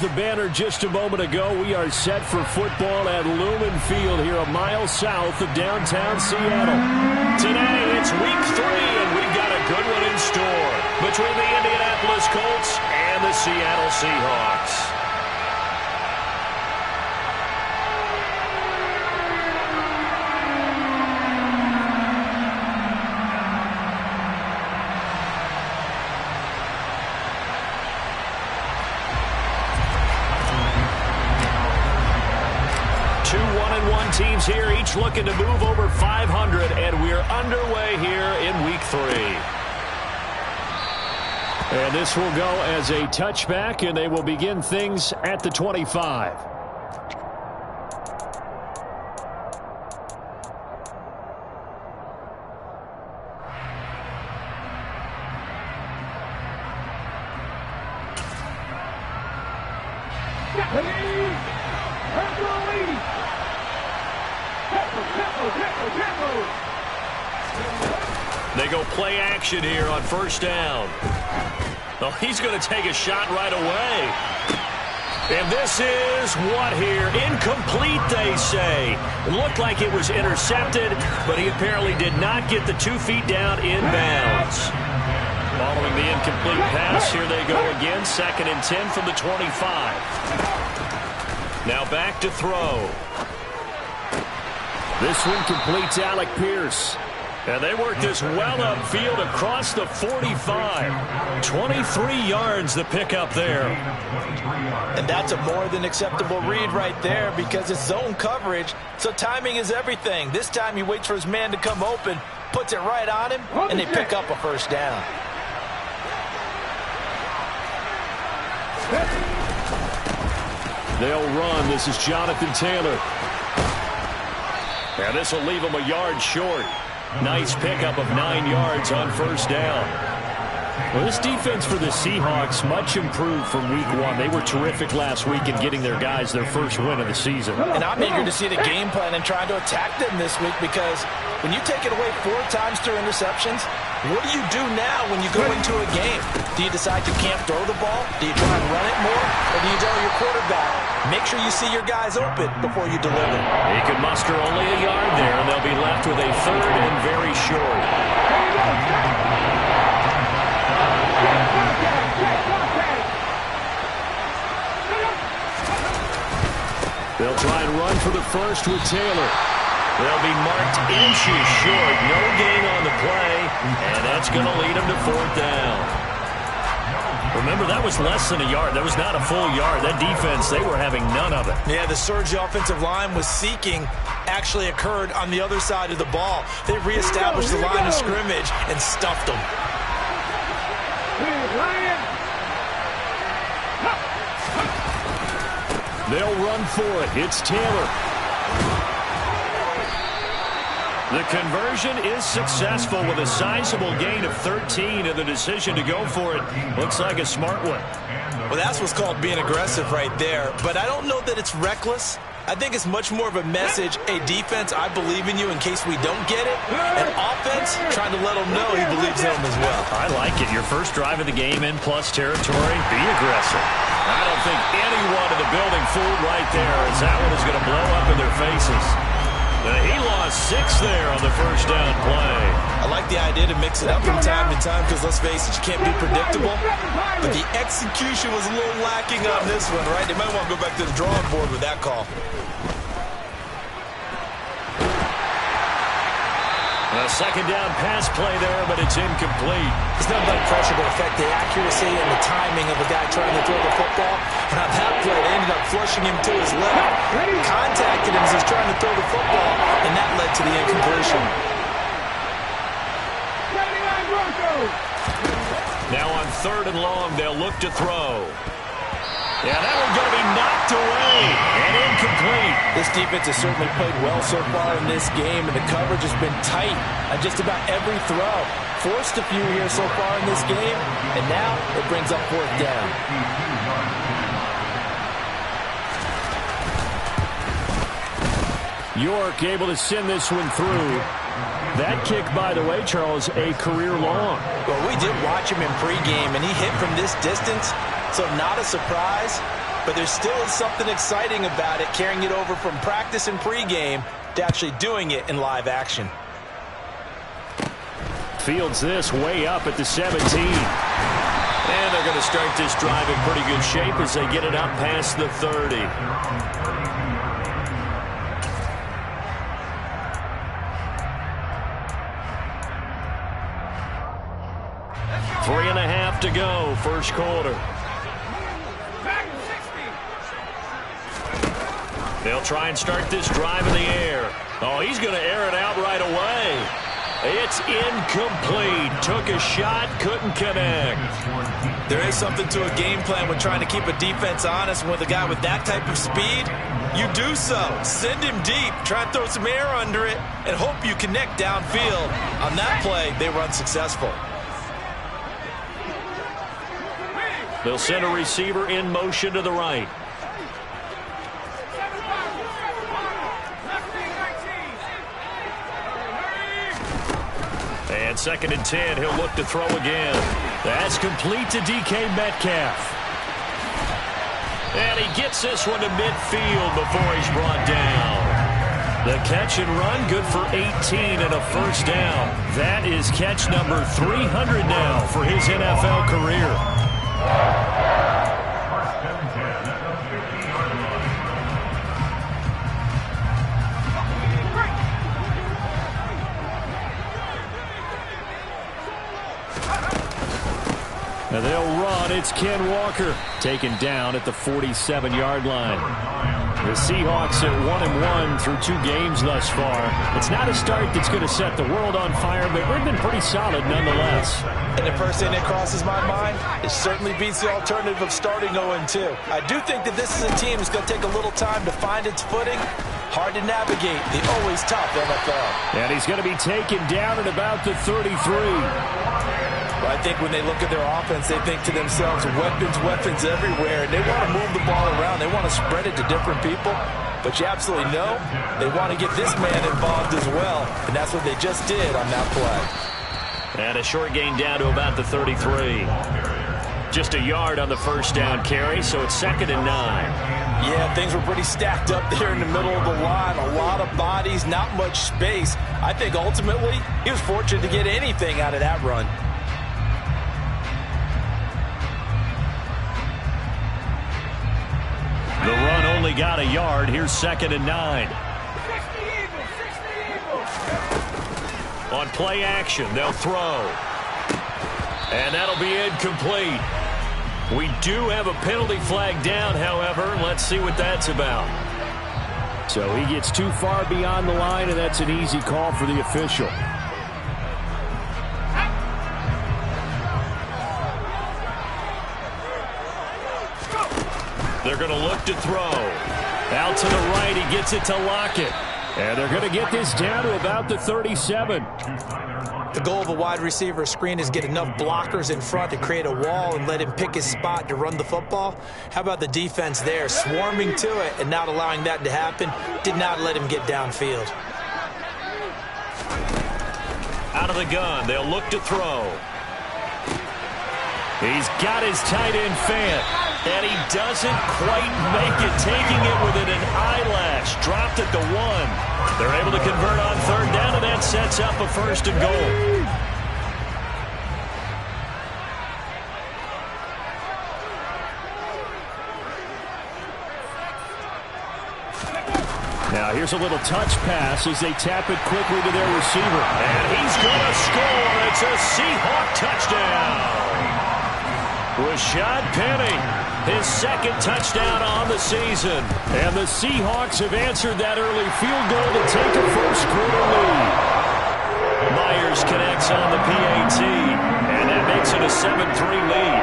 The banner just a moment ago. We are set for football at Lumen Field here a mile south of downtown Seattle. Today it's week 3 and we've got a good one in store between the Indianapolis Colts and the Seattle Seahawks. Teams here, each looking to move over 500, and we're underway here in week 3. And this will go as a touchback, and they will begin things at the 25. They go play action here on first down. Oh, he's going to take a shot right away. And this is what here? Incomplete, they say. It looked like it was intercepted, but he apparently did not get the 2 feet down in bounds. Following the incomplete pass, here they go again. 2nd and 10 from the 25. Now back to throw. This one completes Alec Pierce. And they work this well upfield across the 45. 23 yards to pick up there. And that's a more than acceptable read right there because it's zone coverage, so timing is everything. This time he waits for his man to come open, puts it right on him, and they pick up a first down. They'll run. This is Jonathan Taylor. And this will leave him a yard short. Nice pickup of 9 yards on first down. Well, this defense for the Seahawks much improved from week 1. They were terrific last week in getting their guys their first win of the season. And I'm eager to see the game plan and trying to attack them this week because when you take it away 4 times through interceptions, what do you do now when you go into a game? Do you decide you can't throw the ball? Do you try and run it more? Or do you tell your quarterback, make sure you see your guys open before you deliver? He can muster only a yard there, and they'll be left with a 3rd and very short. They'll try and run for the first with Taylor. They'll be marked inches short. No gain on the play, and that's going to lead them to 4th down. Remember, that was less than a yard. That was not a full yard. That defense, they were having none of it. Yeah, the surge the offensive line was seeking actually occurred on the other side of the ball. They reestablished the line of scrimmage and stuffed them. They'll run for it. It's Taylor. The conversion is successful with a sizable gain of 13, and the decision to go for it looks like a smart one. Well, that's what's called being aggressive right there, but I don't know that it's reckless. I think it's much more of a message, a defense, I believe in you in case we don't get it, and offense trying to let them know he believes in them as well. I like it. Your first drive of the game in plus territory, be aggressive. I don't think anyone in the building fooled right there as that one is going to blow up in their faces. He lost 6 there on the first down play. I like the idea to mix it up from time to time because, let's face it, you can't be predictable. But the execution was a little lacking on this one, right? They might want to go back to the drawing board with that call. A 2nd down pass play there, but it's incomplete. It's not like pressure to affect the accuracy and the timing of the guy trying to throw the football. And on that play, they ended up flushing him to his left. Contacted him as he's trying to throw the football, and that led to the incompletion. Now on 3rd and long, they'll look to throw. Yeah, that one's going to be knocked away and incomplete. This defense has certainly played well so far in this game, and the coverage has been tight on just about every throw. Forced a few here so far in this game, and now it brings up 4th down. York able to send this one through. That kick, by the way, Charles, a career long. Well, we did watch him in pregame, and he hit from this distance, so not a surprise. but there still is something exciting about it, carrying it over from practice and pregame to actually doing it in live action. Fields this way up at the 17. And they're going to start this drive in pretty good shape as they get it up past the 30. 3.5 to go, first quarter. They'll try and start this drive in the air. Oh, he's going to air it out right away. It's incomplete. Took a shot, couldn't connect. There is something to a game plan with trying to keep a defense honest. With a guy with that type of speed, you do so. Send him deep, try and throw some air under it, and hope you connect downfield. On that play, they were unsuccessful. They'll send a receiver in motion to the right. And 2nd and 10, he'll look to throw again. That's complete to DK Metcalf. And he gets this one to midfield before he's brought down. The catch and run, good for 18 and a first down. That is catch number 300 now for his NFL career. Now they'll run. It's Ken Walker taken down at the 47-yard line. The Seahawks at 1-1 through 2 games thus far. It's not a start that's going to set the world on fire, but they've been pretty solid nonetheless. And the first thing that crosses my mind, it certainly beats the alternative of starting 0-2. I do think that this is a team that's going to take a little time to find its footing. Hard to navigate the always tough NFL. And he's going to be taken down at about the 33. I think when they look at their offense, they think to themselves, weapons everywhere. And they want to move the ball around. They want to spread it to different people. But you absolutely know they want to get this man involved as well. And that's what they just did on that play. And a short gain down to about the 33. Just a yard on the first down carry, so it's 2nd and 9. Yeah, things were pretty stacked up there in the middle of the line. A lot of bodies, not much space. I think ultimately he was fortunate to get anything out of that run. The run only got a yard. Here's 2nd and 9. On play action, they'll throw. And that'll be incomplete. We do have a penalty flag down, however. Let's see what that's about. So he gets too far beyond the line, and that's an easy call for the official. They're going to look to throw. Out to the right, he gets it to Lockett. And they're going to get this down to about the 37. The goal of a wide receiver screen is get enough blockers in front to create a wall and let him pick his spot to run the football. How about the defense there, swarming to it and not allowing that to happen? Did not let him get downfield. Out of the gun, they'll look to throw. He's got his tight end Fant. And he doesn't quite make it, taking it within an eyelash. Dropped at the 1. They're able to convert on 3rd down, and that sets up a 1st and goal. Now here's a little touch pass as they tap it quickly to their receiver. And he's going to score. It's a Seahawk touchdown. Rashad Penny, his 2nd touchdown on the season. And the Seahawks have answered that early field goal to take a first quarter lead. Myers connects on the PAT, and that makes it a 7-3 lead.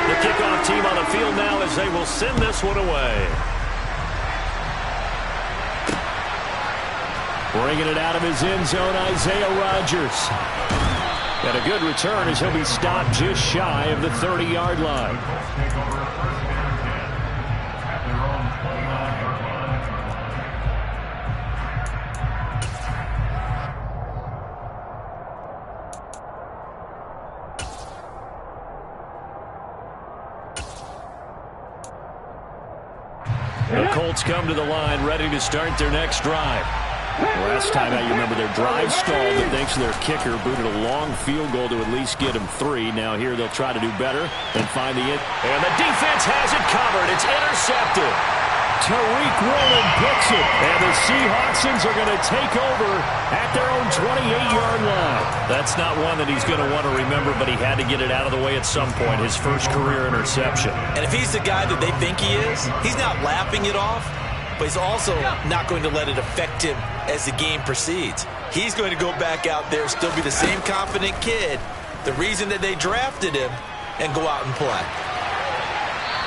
The kickoff team on the field now as they will send this one away. Bringing it out of his end zone, Isaiah Rodgers. And a good return as he'll be stopped just shy of the 30-yard line. The Colts come to the line ready to start their next drive. Last time out, you remember their drive stalled, but thanks to their kicker, booted a long field goal to at least get them 3. Now here they'll try to do better and find the And the defense has it covered. It's intercepted. Tariq Woolen picks it. And the Seahawksons are going to take over at their own 28-yard line. That's not one that he's going to want to remember, but he had to get it out of the way at some point. His first career interception. And if he's the guy that they think he is, he's not laughing it off. But he's also not going to let it affect him as the game proceeds. He's going to go back out there, still be the same confident kid, the reason that they drafted him, and go out and play.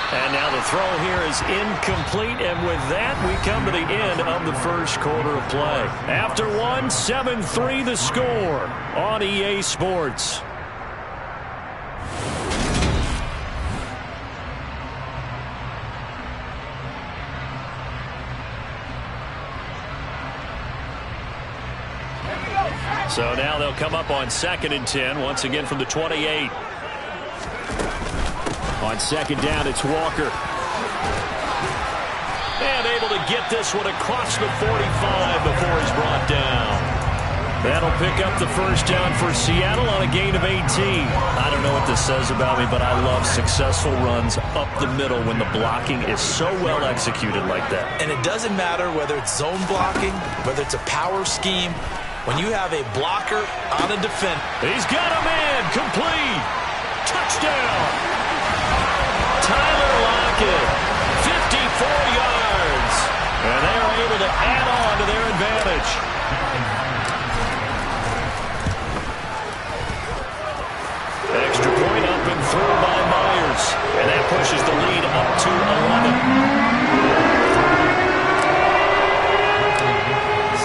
And now the throw here is incomplete, and with that, we come to the end of the first quarter of play. After one, 7-3 the score on EA Sports. So now they'll come up on 2nd and 10, once again from the 28. On 2nd down, it's Walker. And able to get this one across the 45 before he's brought down. That'll pick up the first down for Seattle on a gain of 18. I don't know what this says about me, but I love successful runs up the middle when the blocking is so well executed like that. And it doesn't matter whether it's zone blocking, whether it's a power scheme. When you have a blocker on a defender. He's got a man. Complete. Touchdown. Tyler Lockett. 54 yards. And they are able to add on to their advantage. Extra point up and through by Myers. And that pushes the lead up to 11.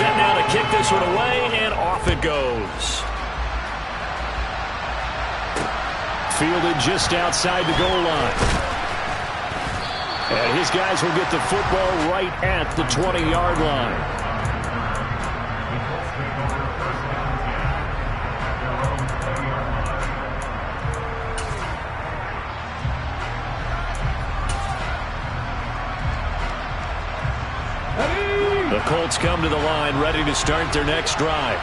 Set now to kick this one away, and off it goes. Fielded just outside the goal line. And his guys will get the football right at the 20-yard line. The Colts come to the line ready to start their next drive.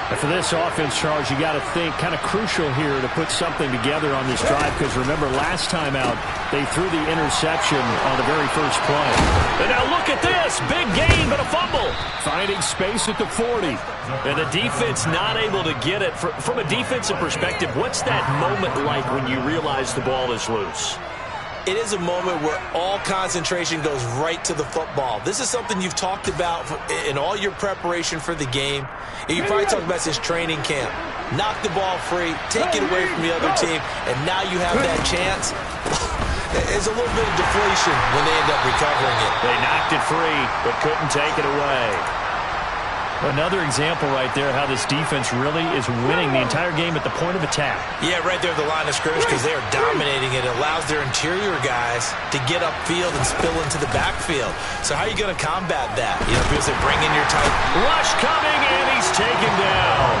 And for this offense, Charles, you got to think kind of crucial here to put something together on this drive, because remember last time out they threw the interception on the very first play. And now look at this. Big gain, but a fumble. Finding space at the 40. And the defense not able to get it. From a defensive perspective, what's that moment like when you realize the ball is loose? It is a moment where all concentration goes right to the football. This is something you've talked about in all your preparation for the game. And you probably talked about since training camp. Knock the ball free, take it away from the other team, and now you have that chance. There's a little bit of deflation when they end up recovering it. They knocked it free, but couldn't take it away. Another example right there how this defense really is winning the entire game at the point of attack. Yeah, right there at the line of scrimmage, because they are dominating it. It allows their interior guys to get upfield and spill into the backfield. So how are you going to combat that? You know, because they bring in your tight rush coming, and he's taken down.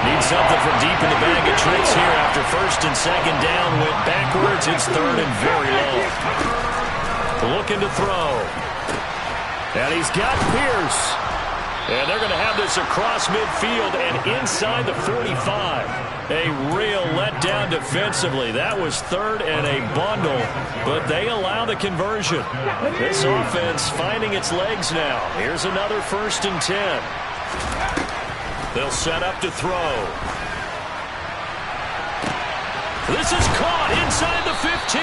Need something from deep in the bag of tricks here after 1st and 2nd down. Went backwards. It's 3rd and very low. Looking to throw. And he's got Pierce. And they're going to have this across midfield and inside the 45. A real letdown defensively. That was 3rd and a bundle, but they allow the conversion. This offense finding its legs now. Here's another 1st and 10. They'll set up to throw. This is caught inside the 15.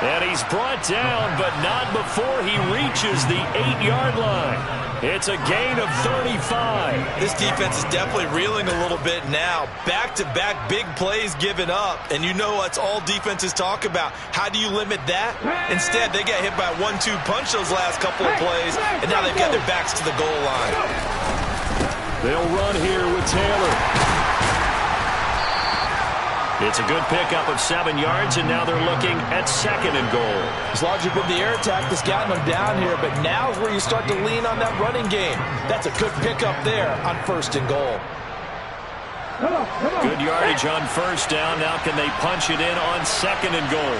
And he's brought down, but not before he reaches the 8-yard line. It's a gain of 35. This defense is definitely reeling a little bit now. Back-to-back big plays given up. And you know that's all defenses talk about. How do you limit that? Instead, they got hit by a 1-2 punch those last couple of plays, and now they've got their backs to the goal line. They'll run here with Taylor. It's a good pickup of 7 yards, and now they're looking at 2nd and goal. As long as you've been the air attack that's gotten them down here, but now is where you start to lean on that running game. That's a good pickup there on 1st and goal. Good yardage on 1st down. Now can they punch it in on 2nd and goal?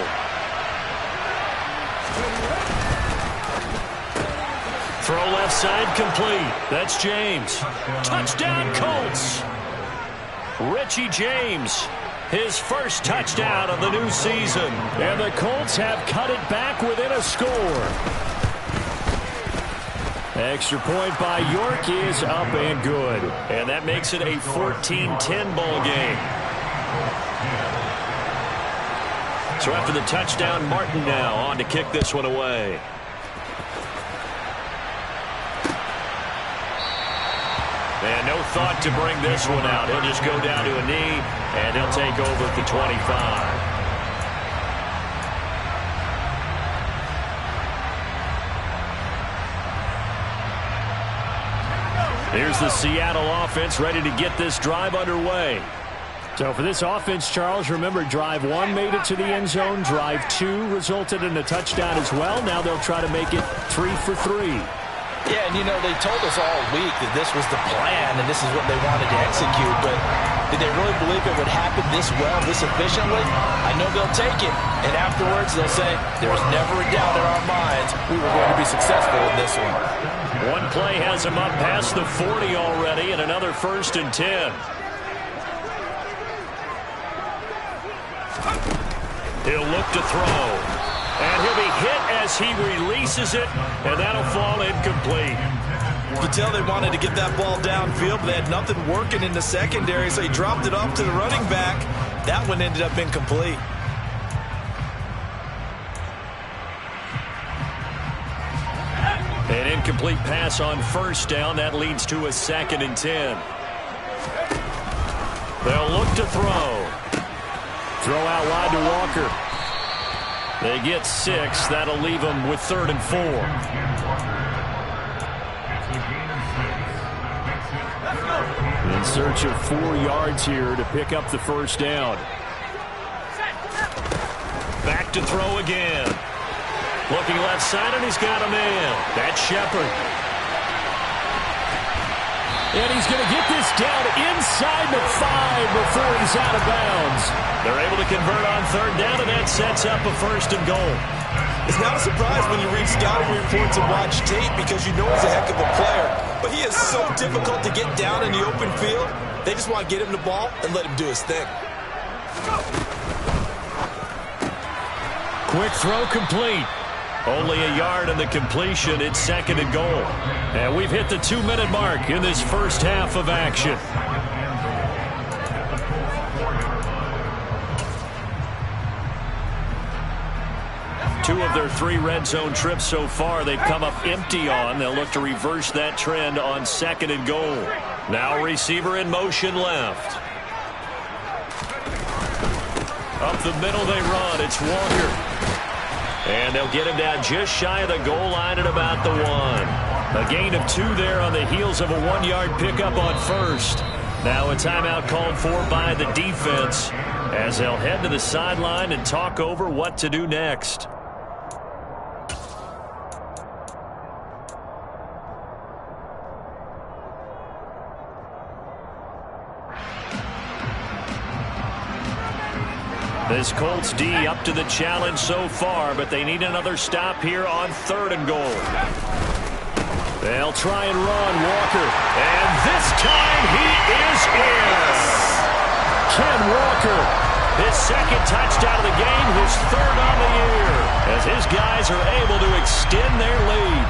Throw left side complete. That's James. Touchdown Colts. Richie James, his first touchdown of the new season. And the Colts have cut it back within a score. Extra point by York is up and good. And that makes it a 14-10 ball game. So after the touchdown, Martin now on to kick this one away. And no thought to bring this one out. He'll just go down to a knee, and he'll take over at the 25. Here's the Seattle offense ready to get this drive underway. So for this offense, Charles, remember, drive 1 made it to the end zone. Drive 2 resulted in a touchdown as well. Now they'll try to make it 3 for 3. Yeah, and you know, they told us all week that this was the plan and this is what they wanted to execute, but did they really believe it would happen this well, this efficiently? I know they'll take it, and afterwards they'll say, there was never a doubt in our minds we were going to be successful in this one. One play has him up past the 40 already, and another 1st and 10. He'll look to throw. And he'll be hit as he releases it, and that'll fall incomplete. You could tell they wanted to get that ball downfield, but they had nothing working in the secondary, so he dropped it off to the running back. That one ended up incomplete. An incomplete pass on 1st down. That leads to a 2nd and 10. They'll look to throw. Throw out wide to Walker. They get 6. That'll leave them with 3rd and 4. In search of 4 yards here to pick up the 1st down. Back to throw again. Looking left side, and he's got a man. That's Shepard. And he's going to get this down inside the 5 before he's out of bounds. They're able to convert on 3rd down, and that sets up a 1st and goal. It's not a surprise when you read scouting reports and watch tape because you know he's a heck of a player. But he is so difficult to get down in the open field. They just want to get him the ball and let him do his thing. Quick throw complete. Only a yard in the completion. It's 2nd and goal. And we've hit the 2-minute mark in this first half of action. Two of their 3 red zone trips so far they've come up empty on. They'll look to reverse that trend on 2nd and goal. Now receiver in motion left. Up the middle they run. It's Walker. And they'll get him down just shy of the goal line at about the 1. A gain of 2 there on the heels of a 1-yard pickup on 1st. Now a timeout called for by the defense as they'll head to the sideline and talk over what to do next. This Colts D up to the challenge so far, but they need another stop here on 3rd and goal. They'll try and run Walker. And this time he is in. Ken Walker, his 2nd touchdown of the game, his 3rd on the year, as his guys are able to extend their lead.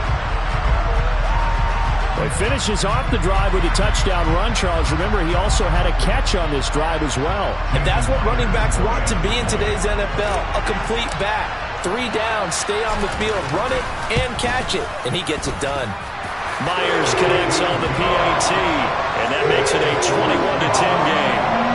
He finishes off the drive with a touchdown run, Charles. Remember, he also had a catch on this drive as well. And that's what running backs want to be in today's NFL, a complete back. 3 down, stay on the field, run it, and catch it. And he gets it done. Myers connects on the PAT, and that makes it a 21-10 game.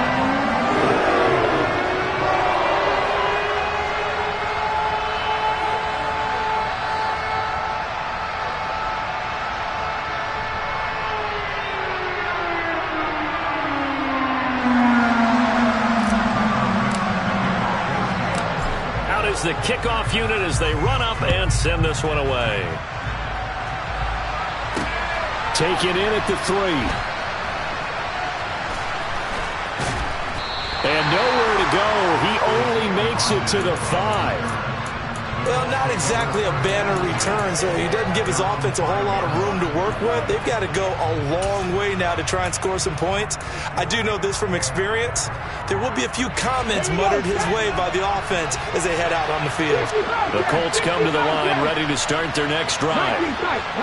The kickoff unit as they run up and send this one away. Taken in at the 3. And nowhere to go. He only makes it to the 5. Well, not exactly a banner return, so he doesn't give his offense a whole lot of room to work with. They've got to go a long way now to try and score some points. I do know this from experience. There will be a few comments muttered his way by the offense as they head out on the field. The Colts come to the line ready to start their next drive.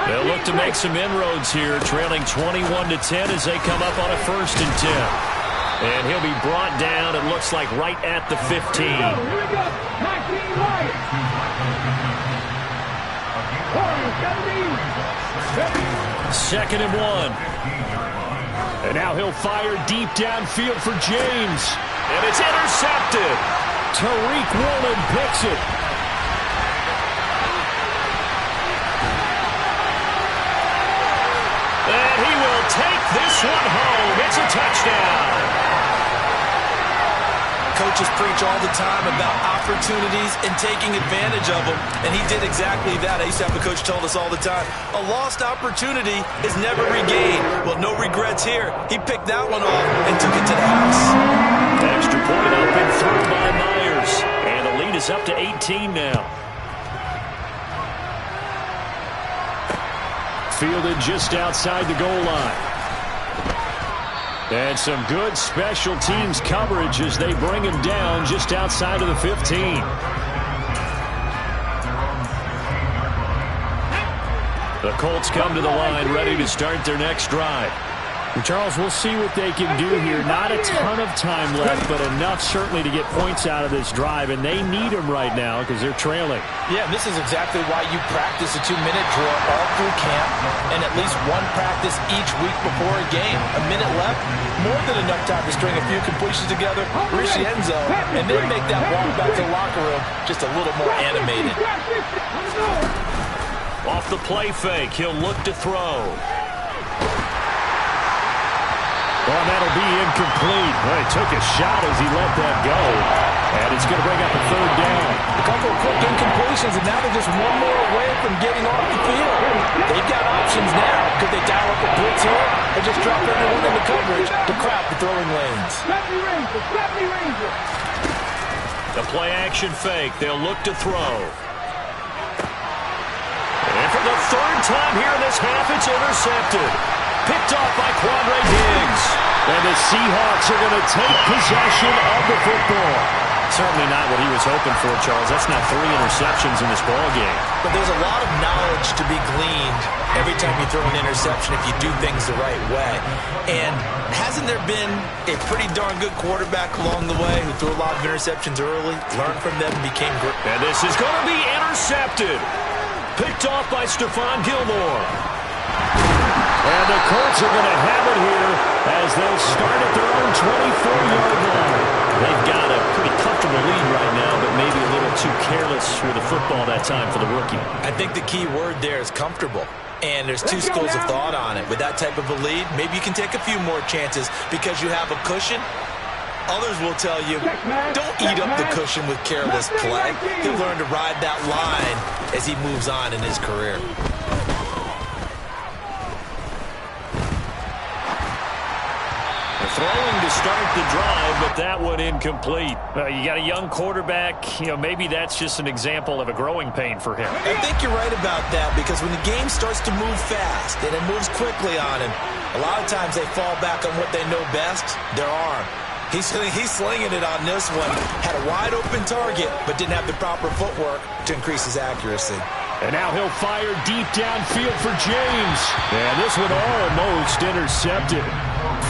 They'll look to make some inroads here, trailing 21-10 as they come up on a 1st and 10. And he'll be brought down, it looks like, right at the 15. Second and 1. And now he'll fire deep downfield for James. And it's intercepted. Tariq Woolen picks it. And he will take this one home. It's a touchdown. Coaches preach all the time about opportunities and taking advantage of them, and he did exactly that. I used to have a coach told us all the time, a lost opportunity is never regained. Well, no regrets here. He picked that one off and took it to the house. Extra point up and through by Myers, and the lead is up to 18 now. Fielded just outside the goal line. And some good special teams coverage as they bring him down just outside of the 15. The Colts come to the line ready to start their next drive. Charles, we'll see what they can do here. Not a ton of time left, but enough certainly to get points out of this drive, and they need them right now because they're trailing. Yeah, this is exactly why you practice a 2-minute drill all through camp and at least one practice each week before a game. A minute left, more than enough time to string a few completions together, reach the end zone, and then make that walk back to the locker room just a little more animated. Off the play fake, he'll look to throw. Well, that'll be incomplete. Well, he took a shot as he let that go. And it's going to bring up a 3rd down. A couple of quick incompletions, and now they're just one more away from getting off the field. They've got options now. Could they dial up a blitz here or just drop everyone in the coverage to crowd the throwing lanes? The play action fake. They'll look to throw. And for the 3rd time here in this half, it's intercepted. Picked off by Quandre Diggs. And the Seahawks are going to take possession of the football. Certainly not what he was hoping for, Charles. That's not 3 interceptions in this ball game. But there's a lot of knowledge to be gleaned every time you throw an interception if you do things the right way. And hasn't there been a pretty darn good quarterback along the way who threw a lot of interceptions early, learned from them, and became great? And this is going to be intercepted. Picked off by Stephon Gilmore. And the Colts are going to have it here as they'll start at their own 24-yard line. They've got a pretty comfortable lead right now, but maybe a little too careless with the football that time for the rookie. I think the key word there is comfortable. And there's 2 schools of thought on it. With that type of a lead, maybe you can take a few more chances because you have a cushion. Others will tell you, don't eat up the cushion with careless play. He'll learn to ride that line as he moves on in his career. Throwing to start the drive, but that one incomplete. You got a young quarterback. Maybe that's just an example of a growing pain for him. I think you're right about that because when the game starts to move fast and it moves quickly on him, a lot of times they fall back on what they know best, their arm. He's slinging it on this one. Had a wide open target, but didn't have the proper footwork to increase his accuracy. And now he'll fire deep downfield for James. And this one almost intercepted.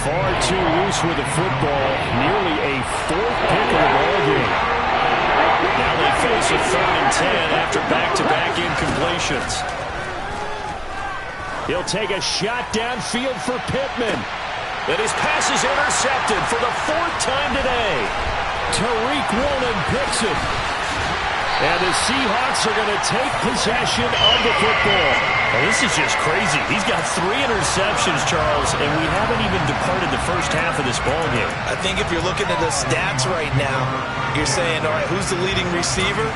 Far too loose with the football. Nearly a 4th pick of the ball game. Now they face a 3rd and 10 after back-to-back incompletions. He'll take a shot downfield for Pittman. And his pass is intercepted for the 4th time today. Tariq Woolen picks it. And the Seahawks are going to take possession of the football. Well, this is just crazy. He's got 3 interceptions, Charles, and we haven't even departed the first half of this ball game. I think if you're looking at the stats right now, you're saying, all right, who's the leading receiver?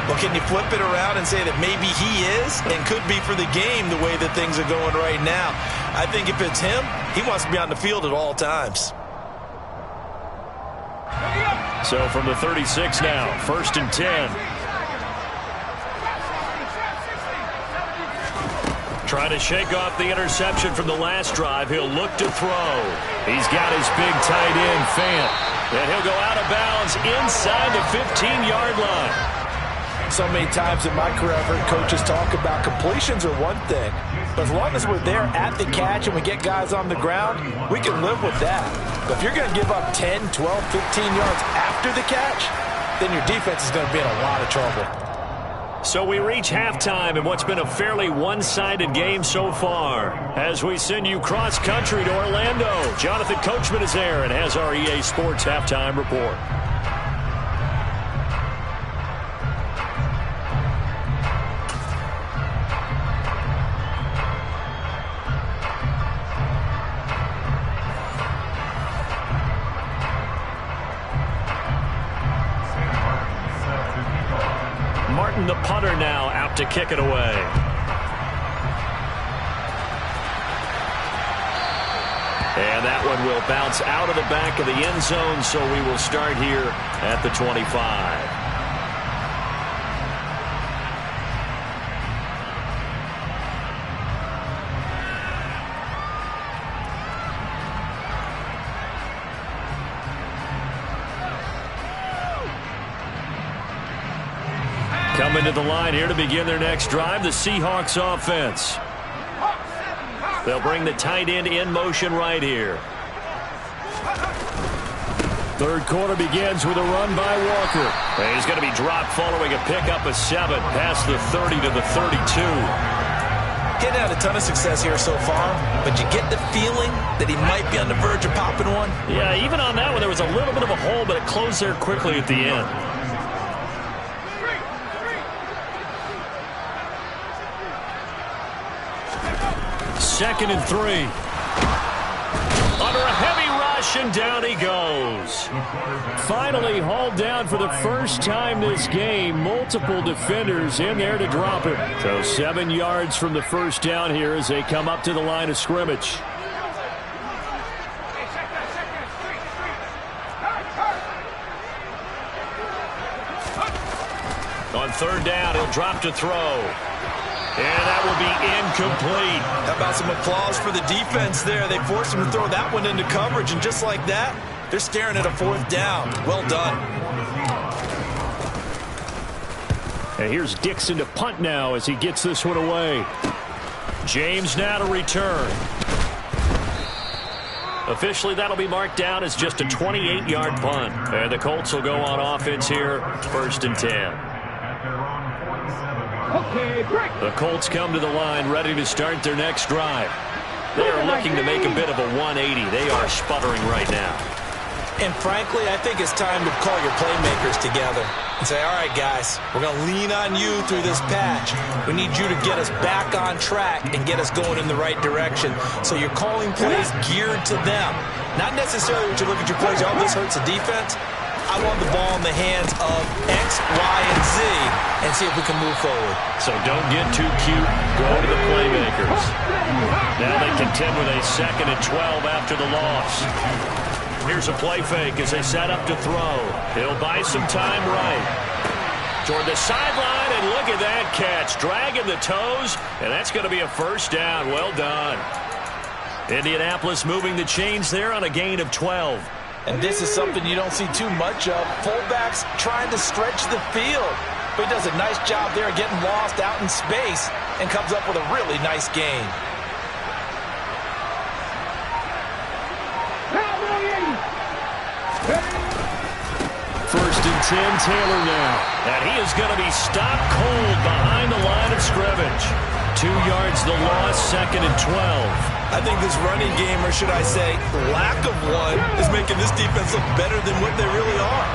Well, can you flip it around and say that maybe he is and could be for the game the way that things are going right now? I think if it's him, he wants to be on the field at all times. So from the 36 now, 1st and 10. Trying to shake off the interception from the last drive. He'll look to throw. He's got his big tight end, Fant. And he'll go out of bounds inside the 15-yard line. So many times in my career, I've heard coaches talk about completions are one thing. But as long as we're there at the catch and we get guys on the ground, we can live with that. But if you're going to give up 10, 12, 15 yards after the catch, then your defense is going to be in a lot of trouble. So we reach halftime in what's been a fairly one-sided game so far. As we send you cross-country to Orlando, Jonathan Coachman is there and has our EA Sports Halftime Report. The punter now out to kick it away. And that one will bounce out of the back of the end zone, so we will start here at the 25. Coming to the line here to begin their next drive, the Seahawks offense. They'll bring the tight end in motion right here. Third quarter begins with a run by Walker. And he's going to be dropped following a pickup of 7 past the 30 to the 32. Getting out a ton of success here so far, but you get the feeling that he might be on the verge of popping one. Yeah, even on that one, there was a little bit of a hole, but it closed there quickly at the end. Second and 3. Under a heavy rush, and down he goes. Finally hauled down for the first time this game. Multiple defenders in there to drop him. So 7 yards from the first down here as they come up to the line of scrimmage. On third down, he'll drop to throw. And that will be incomplete. How about some applause for the defense there? They forced him to throw that one into coverage, and just like that, they're staring at a fourth down. Well done. And here's Dixon to punt now as he gets this one away. James now to return. Officially, that'll be marked down as just a 28-yard punt. And the Colts will go on offense here, 1st and 10. The Colts come to the line ready to start their next drive. They are looking to make a bit of a 180. They are sputtering right now. And frankly, I think it's time to call your playmakers together and say, all right, guys, we're going to lean on you through this patch. We need you to get us back on track and get us going in the right direction. So you're calling plays geared to them. Not necessarily when you look at your plays, oh, this hurts the defense. I want the ball in the hands of X, Y, and Z and see if we can move forward. So don't get too cute. Go to the playmakers. Now they contend with a 2nd and 12 after the loss. Here's a play fake as they set up to throw. He'll buy some time right. Toward the sideline, and look at that catch. Dragging the toes, and that's going to be a first down. Well done. Indianapolis moving the chains there on a gain of 12. And this is something you don't see too much of. Fullbacks trying to stretch the field. But he does a nice job there getting lost out in space and comes up with a really nice gain. First and 10, Taylor now. And he is going to be stopped cold behind the line of scrimmage. 2 yards the loss, 2nd and 12. I think this running game, or should I say lack of one, is making this defense look better than what they really are.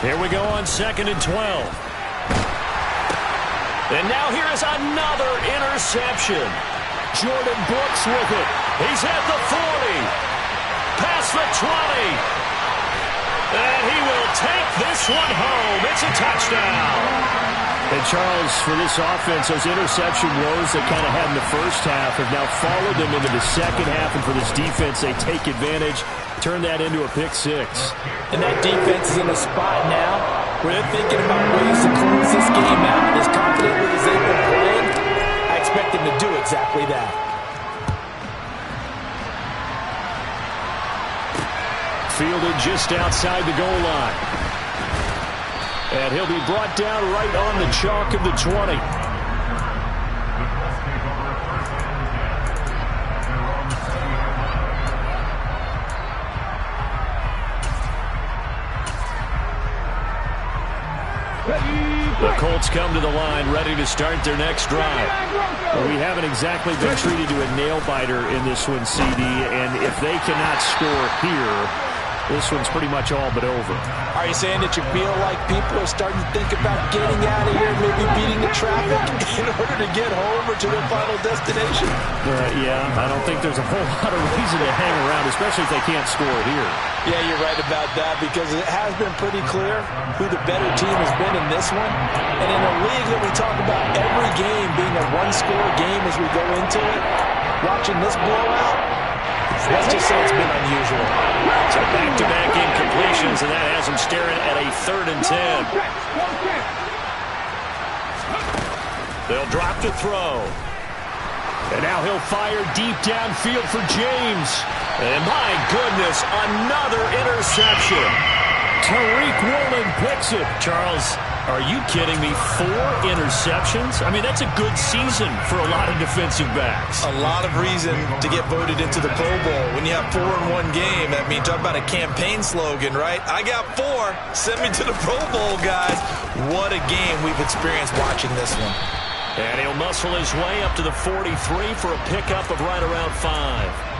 Here we go on 2nd and 12. And now here is another interception. Jordan Brooks with it. He's at the 40. Past the 20. And he will take this one home. It's a touchdown. And Charles, for this offense, those interception woes they kind of had in the first half have now followed them into the second half. And for this defense, they take advantage, turn that into a pick six. And that defense is in a spot now where they're thinking about ways to close this game out. And as confidently as they've been playing, I expect them to do exactly that. Fielded just outside the goal line. And he'll be brought down right on the chalk of the 20. The Colts come to the line ready to start their next drive. Well, we haven't exactly been treated to a nail-biter in this one, CD, and if they cannot score here, this one's pretty much all but over. Are you saying that you feel like people are starting to think about getting out of here, maybe beating the traffic in order to get home or to their final destination? Yeah, I don't think there's a whole lot of reason to hang around, especially if they can't score here. Yeah, you're right about that because it has been pretty clear who the better team has been in this one. And in a league that we talk about every game being a one-score game as we go into it, watching this blowout, let's just say it's been unusual. So back-to-back incompletions, and that has him staring at a 3rd and 10. They'll drop to throw. And now he'll fire deep downfield for James. And my goodness, another interception. Tariq Woolen picks it. Charles, are you kidding me? 4 interceptions? I mean, that's a good season for a lot of defensive backs. A lot of reason to get voted into the Pro Bowl. When you have 4 in one game, that means talk about a campaign slogan, right? I got 4. Send me to the Pro Bowl, guys. What a game we've experienced watching this one. And he'll muscle his way up to the 43 for a pickup of right around 5.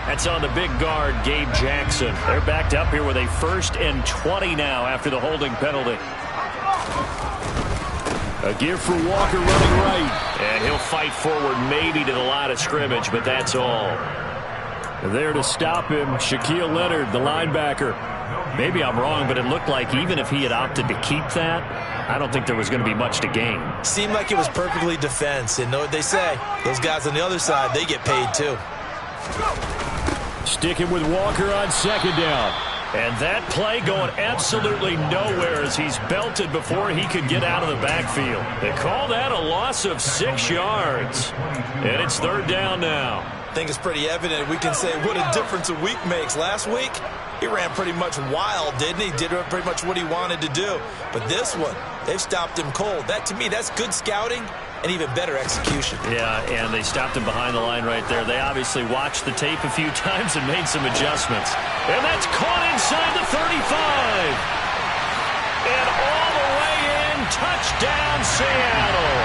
That's on the big guard, Gabe Jackson. They're backed up here with a 1st and 20 now after the holding penalty. A give for Walker running right. And he'll fight forward maybe to the line of scrimmage, but that's all. There to stop him, Shaquille Leonard, the linebacker. Maybe I'm wrong, but it looked like even if he had opted to keep that, I don't think there was going to be much to gain. Seemed like it was perfectly defense. And know what they say? Those guys on the other side, they get paid too. Sticking with Walker on 2nd down. And that play going absolutely nowhere as he's belted before he could get out of the backfield. They call that a loss of 6 yards. And it's 3rd down now. I think it's pretty evident. We can say what a difference a week makes. Last week, he ran pretty much wild, didn't he? Did pretty much what he wanted to do. But this one, they've stopped him cold. That, to me, that's good scouting and even better execution. Yeah, and they stopped him behind the line right there. They obviously watched the tape a few times and made some adjustments. And that's caught inside the 35. And all the way in, touchdown Seattle.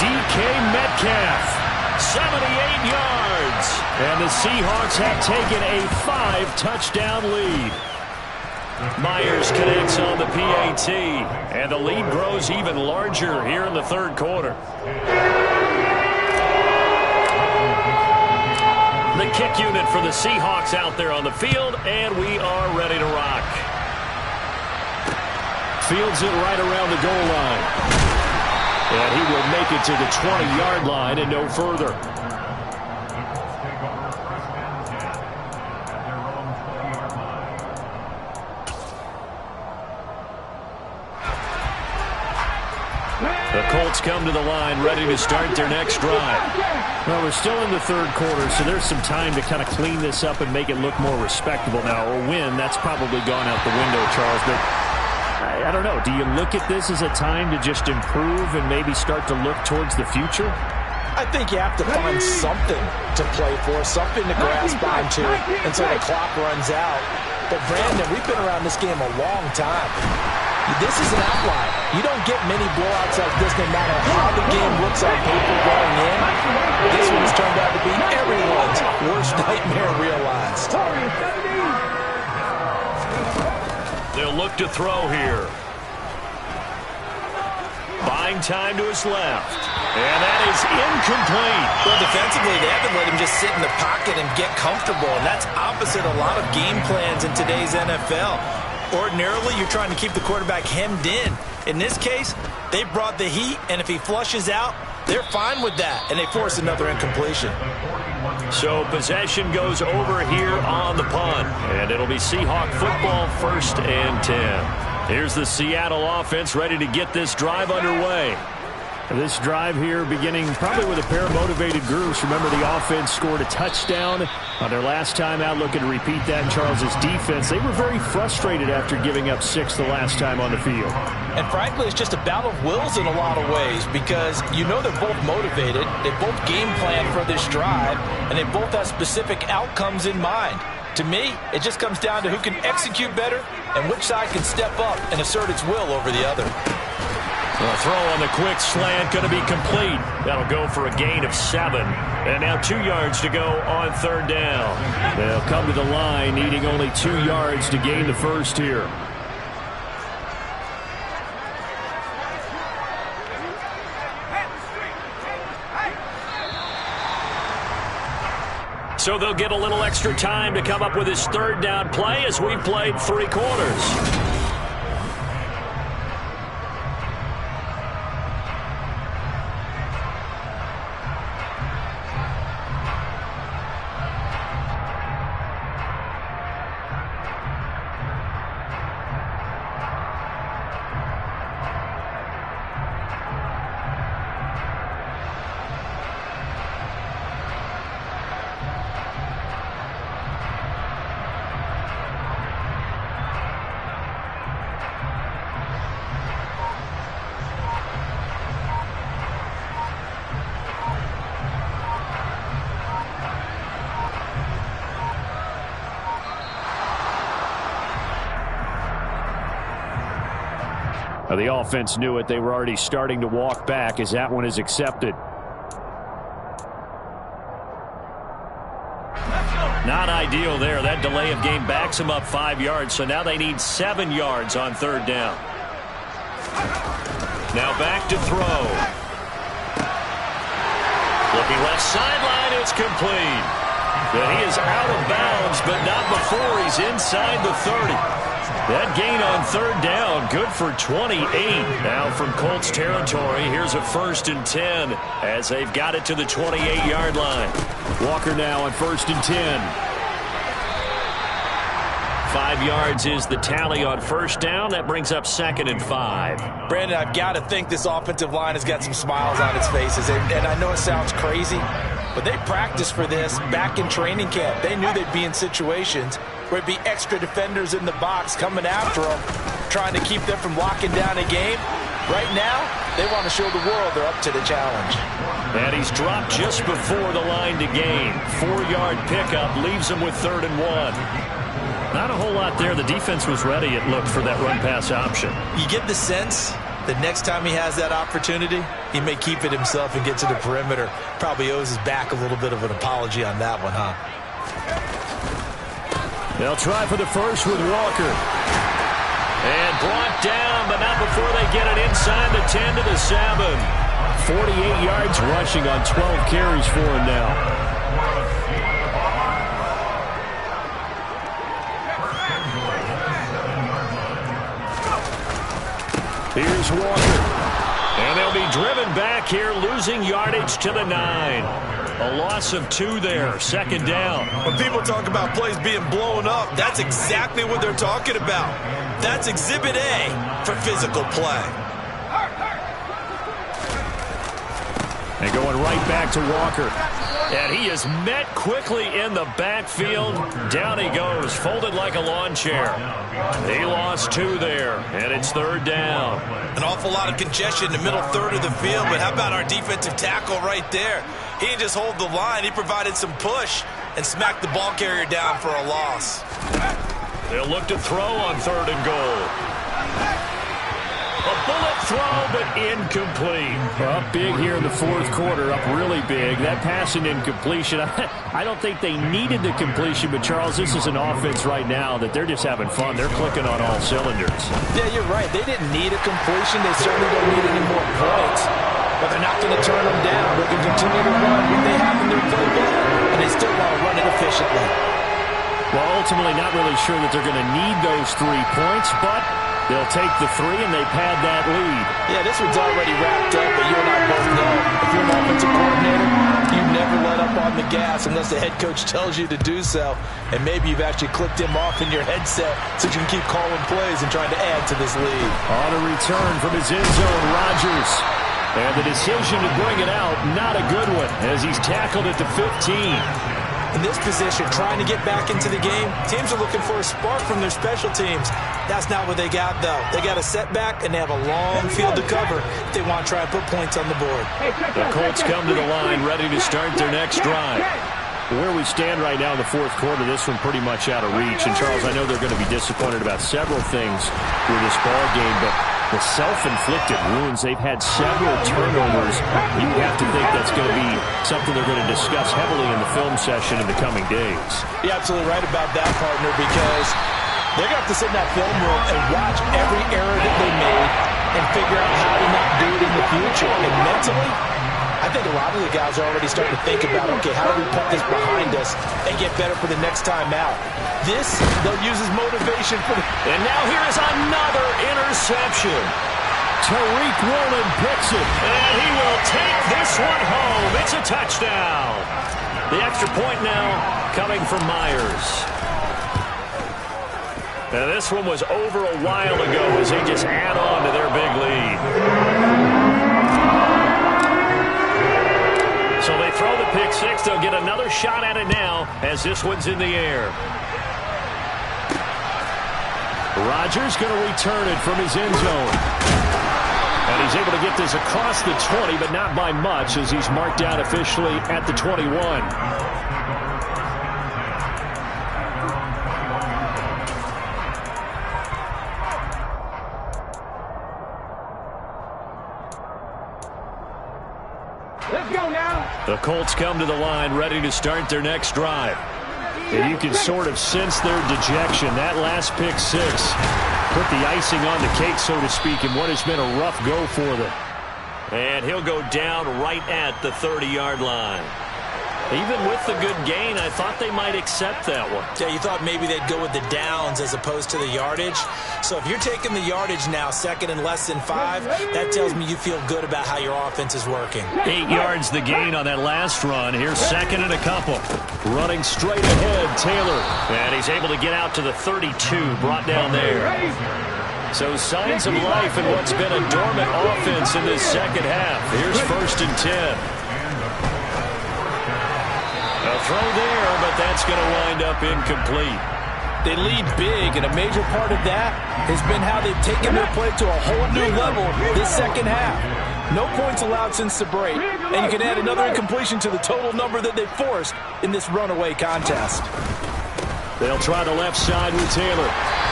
DK Metcalf, 78 yards. And the Seahawks have taken a 5-touchdown lead. Myers connects on the PAT, and the lead grows even larger here in the 3rd quarter. The kick unit for the Seahawks out there on the field, and we are ready to rock. Fields it right around the goal line. And he will make it to the 20-yard line and no further. The Colts come to the line ready to start their next drive. Well, we're still in the 3rd quarter, so there's some time to kind of clean this up and make it look more respectable now. A win, that's probably gone out the window, Charles. But I don't know. Do you look at this as a time to just improve and maybe start to look towards the future? I think you have to find something to play for, something to grasp onto until the clock runs out. But, Brandon, we've been around this game a long time. This is an outlier. You don't get many blowouts like this no matter how the game looks on paper going in. This one has turned out to be everyone's worst nightmare realized. They'll look to throw here. Buying time to his left. And that is incomplete. Well, defensively, they haven't let him just sit in the pocket and get comfortable. And that's opposite a lot of game plans in today's NFL. Ordinarily, you're trying to keep the quarterback hemmed in. In this case, they brought the heat, and if he flushes out, they're fine with that, and they force another incompletion. So possession goes over here on the punt, and it'll be Seahawk football, 1st and 10. Here's the Seattle offense ready to get this drive underway. This drive here beginning probably with a pair of motivated groups. Remember, the offense scored a touchdown on their last time out, looking to repeat that in Charles's defense. They were very frustrated after giving up 6 the last time on the field. And frankly, it's just a battle of wills in a lot of ways because you know they're both motivated, they both game plan for this drive, and they both have specific outcomes in mind. To me, it just comes down to who can execute better and which side can step up and assert its will over the other. The throw on the quick slant going to be complete. That'll go for a gain of 7. And now 2 yards to go on 3rd down. They'll come to the line needing only 2 yards to gain the first here. So they'll get a little extra time to come up with his 3rd down play as we've played 3 quarters. The offense knew it. They were already starting to walk back as that one is accepted. Not ideal there. That delay of game backs them up 5 yards, so now they need 7 yards on 3rd down. Now back to throw. Looking left sideline, it's complete. And he is out of bounds, but not before he's inside the 30. That gain on 3rd down, good for 28. Now from Colts territory, here's a 1st and 10 as they've got it to the 28-yard line. Walker now on 1st and 10. 5 yards is the tally on 1st down. That brings up 2nd and 5. Brandon, I've got to think this offensive line has got some smiles on its faces. And I know it sounds crazy, but they practiced for this back in training camp. They knew they'd be in situations where it'd be extra defenders in the box coming after them, trying to keep them from locking down a game. Right now, they want to show the world they're up to the challenge. And he's dropped just before the line to gain. 4-yard pickup leaves him with 3rd and 1. Not a whole lot there. The defense was ready, it looked, for that run-pass option. You get the sense that next time he has that opportunity, he may keep it himself and get to the perimeter. Probably owes his back a little bit of an apology on that one, huh? They'll try for the first with Walker. And brought down, but not before they get it inside the 10 to the 7. 48 yards rushing on 12 carries for him now. Here's Walker. And they'll be driven back here, losing yardage to the 9. A loss of 2 there, 2nd down. When people talk about plays being blown up, that's exactly what they're talking about. That's Exhibit A for physical play. And going right back to Walker. And he is met quickly in the backfield. Down he goes, folded like a lawn chair. He lost 2 there, and it's 3rd down. An awful lot of congestion in the middle third of the field, but how about our defensive tackle right there? He didn't just hold the line, he provided some push and smacked the ball carrier down for a loss. They'll look to throw on 3rd and goal. A bullet throw, but incomplete. Up big here in the 4th quarter, up really big. That pass and incompletion, I don't think they needed the completion, but Charles, this is an offense right now that they're just having fun. They're clicking on all cylinders. Yeah, you're right. They didn't need a completion. They certainly don't need any more points. But they're not going to turn them down. They're going to continue to run what they have in their playbook, and they still want to run it efficiently. Well, ultimately not really sure that they're going to need those 3 points, but they'll take the 3 and they pad that lead. Yeah, this one's already wrapped up, but you and I both know if you're an offensive coordinator, you never let up on the gas unless the head coach tells you to do so. And maybe you've actually clicked him off in your headset so you can keep calling plays and trying to add to this lead. On a return from his end zone, Rodgers. And the decision to bring it out, not a good one, as he's tackled at the 15. In this position, trying to get back into the game, teams are looking for a spark from their special teams. That's not what they got, though. They got a setback, and they have a long field to cover if they want to try and put points on the board. The Colts come to the line, ready to start their next drive. Where we stand right now in the fourth quarter, this one pretty much out of reach. And, Charles, I know they're going to be disappointed about several things with this ball game, but the self-inflicted wounds, they've had several turnovers. You have to think that's going to be something they're going to discuss heavily in the film session in the coming days. You're absolutely right about that, partner, because they're going to have to sit in that film room and watch every error that they made and figure out how to not do it in the future. And mentally, I think a lot of the guys are already starting to think about, okay, how do we put this behind us and get better for the next time out? This, they'll use as motivation for the... And now here is another interception. Tariq Woolen picks it. And he will take this one home. It's a touchdown. The extra point now coming from Myers. Now this one was over a while ago as they just add on to their big lead. So they throw the pick six. They'll get another shot at it now as this one's in the air. Rodgers going to return it from his end zone. And he's able to get this across the 20, but not by much as he's marked down officially at the 21. Let's go now. The Colts come to the line ready to start their next drive. And you can sort of sense their dejection. That last pick six put the icing on the cake, so to speak, in what has been a rough go for them. And he'll go down right at the 30-yard line. Even with the good gain, I thought they might accept that one. Yeah, you thought maybe they'd go with the downs as opposed to the yardage. So if you're taking the yardage now, second and less than 5, that tells me you feel good about how your offense is working. 8 yards the gain on that last run. Here's second and a couple. Running straight ahead, Taylor. And he's able to get out to the 32, brought down there. So signs of life in what's been a dormant offense in this second half. Here's first and 10. A throw there, but that's going to wind up incomplete. They lead big, and a major part of that has been how they've taken their play to a whole new level this second half. No points allowed since the break, and you can add another incompletion to the total number that they've forced in this runaway contest. They'll try the left side with Taylor.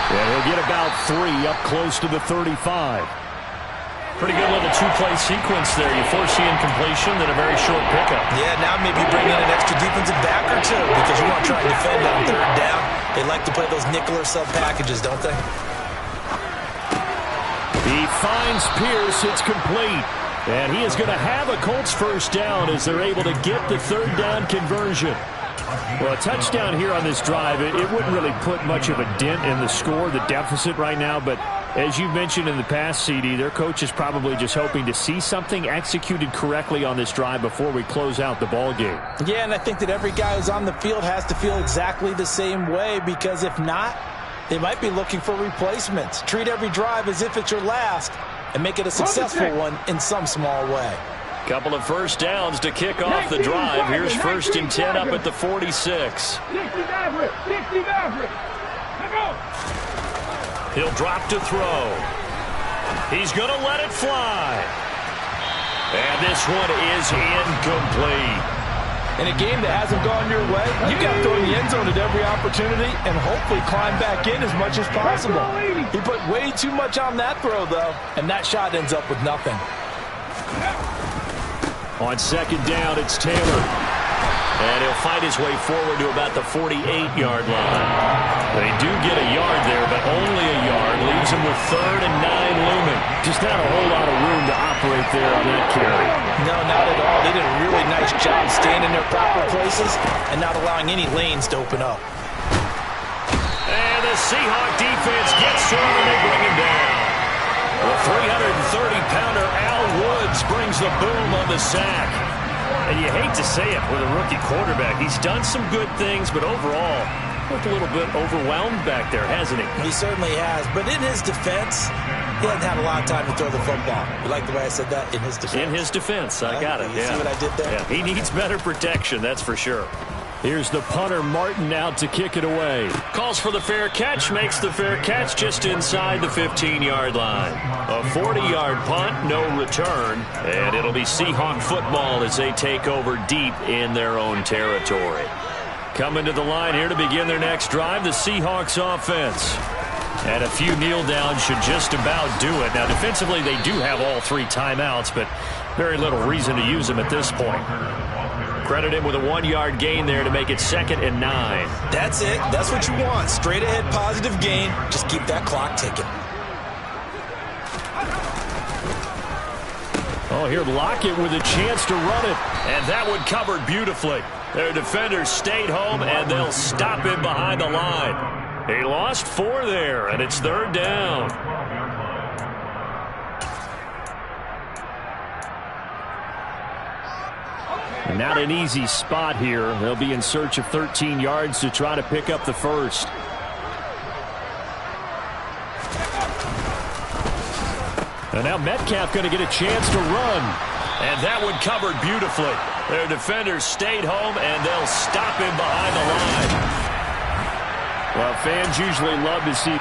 And he'll get about 3 up close to the 35. Pretty good little two-play sequence there. You force the incompletion, then a very short pickup. Yeah, now maybe bring in an extra defensive back or two because you want to try and defend on third down. They like to play those nickel or sub packages, don't they? He finds Pierce. It's complete. And he is going to have a Colts first down as they're able to get the third down conversion. Well, a touchdown here on this drive, it wouldn't really put much of a dent in the score, the deficit right now, but as you mentioned in the past, CD, their coach is probably just hoping to see something executed correctly on this drive before we close out the ball game. Yeah, and I think that every guy who's on the field has to feel exactly the same way, because if not, they might be looking for replacements. Treat every drive as if it's your last and make it a successful one in some small way. Couple of first downs to kick off the drive. Here's first and 10 up at the 46. He'll drop to throw. He's going to let it fly. And this one is incomplete. In a game that hasn't gone your way, you got to throw in the end zone at every opportunity and hopefully climb back in as much as possible. He put way too much on that throw, though, and that shot ends up with nothing. On second down, it's Taylor. And he'll fight his way forward to about the 48-yard line. They do get a yard there, but only a yard. Leaves him with third and 9 looming. Just not a whole lot of room to operate there on that carry. No, not at all. They did a really nice job staying in their proper places and not allowing any lanes to open up. And the Seahawk defense gets to him and they bring him down. The 330-pounder Al Woods brings the boom on the sack. And you hate to say it with a rookie quarterback. He's done some good things, but overall, looked a little bit overwhelmed back there, hasn't he? He certainly has. But in his defense, he hasn't had a lot of time to throw the football. You like the way I said that? In his defense. In his defense. I got it. You see what I did there? Yeah, he needs better protection, that's for sure. Here's the punter, Martin, out to kick it away. Calls for the fair catch, makes the fair catch just inside the 15-yard line. A 40-yard punt, no return, and it'll be Seahawk football as they take over deep in their own territory. Coming to the line here to begin their next drive, the Seahawks offense. And a few kneel downs should just about do it. Now, defensively, they do have all 3 timeouts, but very little reason to use them at this point. Credit him with a 1-yard gain there to make it 2nd and 9. That's it. That's what you want. Straight ahead positive gain. Just keep that clock ticking. Oh, here Lockett with a chance to run it. And that one covered beautifully. Their defenders stayed home, and they'll stop him behind the line. He lost 4 there, and it's 3rd down. And not an easy spot here. They'll be in search of 13 yards to try to pick up the first. And now Metcalf going to get a chance to run. And that one covered beautifully. Their defenders stayed home, and they'll stop him behind the line. Well, fans usually love to see